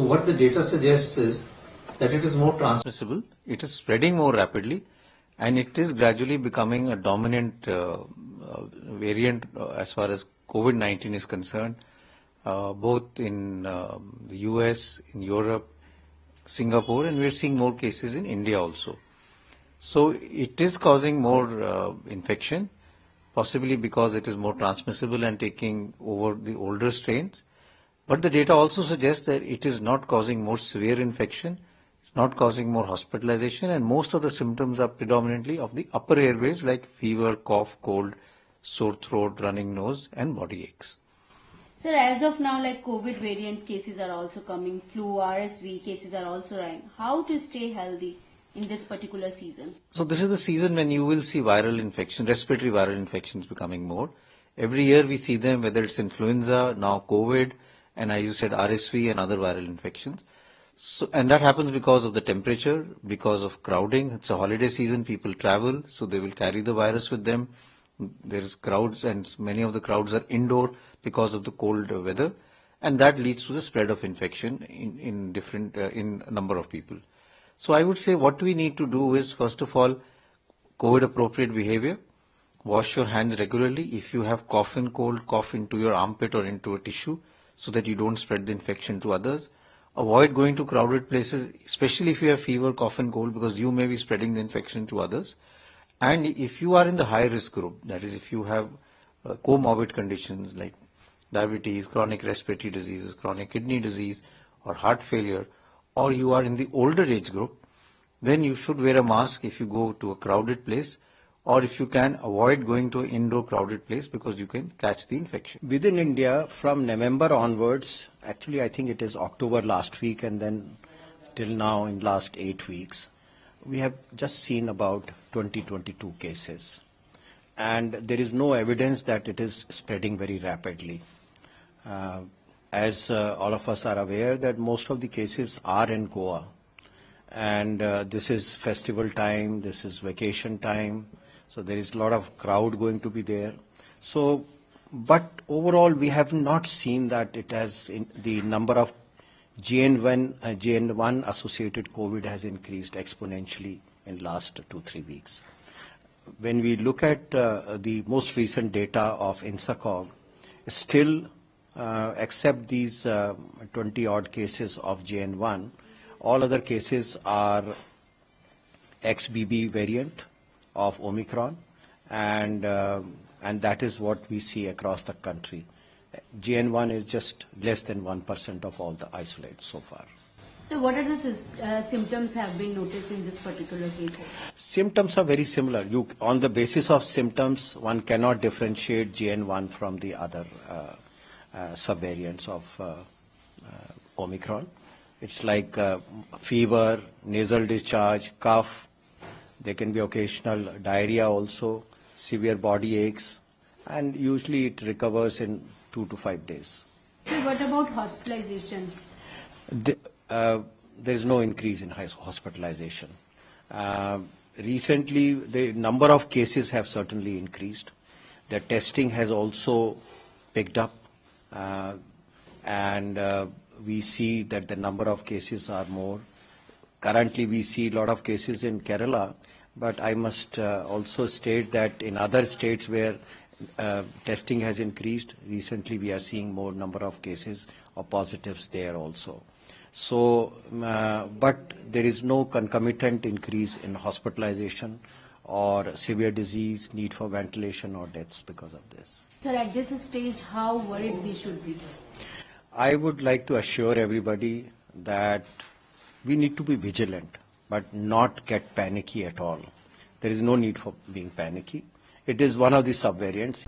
what the data suggests is that it is more transmissible, it is spreading more rapidly, and it is gradually becoming a dominant variant as far as COVID-19 is concerned, both in the US, in Europe, Singapore, and we are seeing more cases in India also. So it is causing more infection, possibly because it is more transmissible and taking over the older strains. But the data also suggests that it is not causing more severe infection, it's not causing more hospitalization, and most of the symptoms are predominantly of the upper airways like fever, cough, cold, sore throat, running nose, and body aches. Sir, as of now, like COVID variant cases are also coming, flu, RSV cases are also rising. How to stay healthy in this particular season? So this is the season when you will see viral infection, respiratory viral infections becoming more. Every year we see them, whether it's influenza, now COVID, and as you said, RSV and other viral infections. So, and that happens because of the temperature, because of crowding. It's a holiday season, people travel, so they will carry the virus with them. There is crowds, and many of the crowds are indoor because of the cold weather, and that leads to the spread of infection in different in a number of people. So I would say what we need to do is, first of all, COVID appropriate behavior. Wash your hands regularly. If you have cough and cold, cough into your armpit or into a tissue so that you don't spread the infection to others. Avoid going to crowded places, especially if you have fever, cough and cold, because you may be spreading the infection to others. And if you are in the high risk group, that is if you have comorbid conditions like diabetes, chronic respiratory diseases, chronic kidney disease, or heart failure, or you are in the older age group, then you should wear a mask if you go to a crowded place, or if you can, avoid going to an indoor crowded place because you can catch the infection. Within India, from November onwards, actually I think it is October last week and then till now in last 8 weeks, we have just seen about 22 cases. And there is no evidence that it is spreading very rapidly. As all of us are aware that most of the cases are in Goa. And this is festival time, this is vacation time. So there is a lot of crowd going to be there. So, but overall we have not seen that it has, the number of JN.1 associated COVID has increased exponentially in last 2-3 weeks. When we look at the most recent data of INSACOG, still except these 20 odd cases of JN.1, all other cases are XBB variant of Omicron, and that is what we see across the country. JN.1 is just less than 1% of all the isolates so far. So what are the symptoms have been noticed in this particular case? Symptoms are very similar. On the basis of symptoms, one cannot differentiate JN.1 from the other subvariants of Omicron. It's like fever, nasal discharge, cough. There can be occasional diarrhea also, severe body aches, and usually it recovers in 2 to 5 days. So what about hospitalization? There is no increase in hospitalization. Recently, the number of cases have certainly increased. The testing has also picked up, and we see that the number of cases are more. Currently, we see a lot of cases in Kerala, but I must also state that in other states where testing has increased, recently we are seeing more number of cases of positives there also. So, but there is no concomitant increase in hospitalization or severe disease, need for ventilation or deaths because of this. Sir, at this stage, how worried we should be? I would like to assure everybody that we need to be vigilant, but not get panicky at all. There is no need for being panicky. It is one of the subvariants.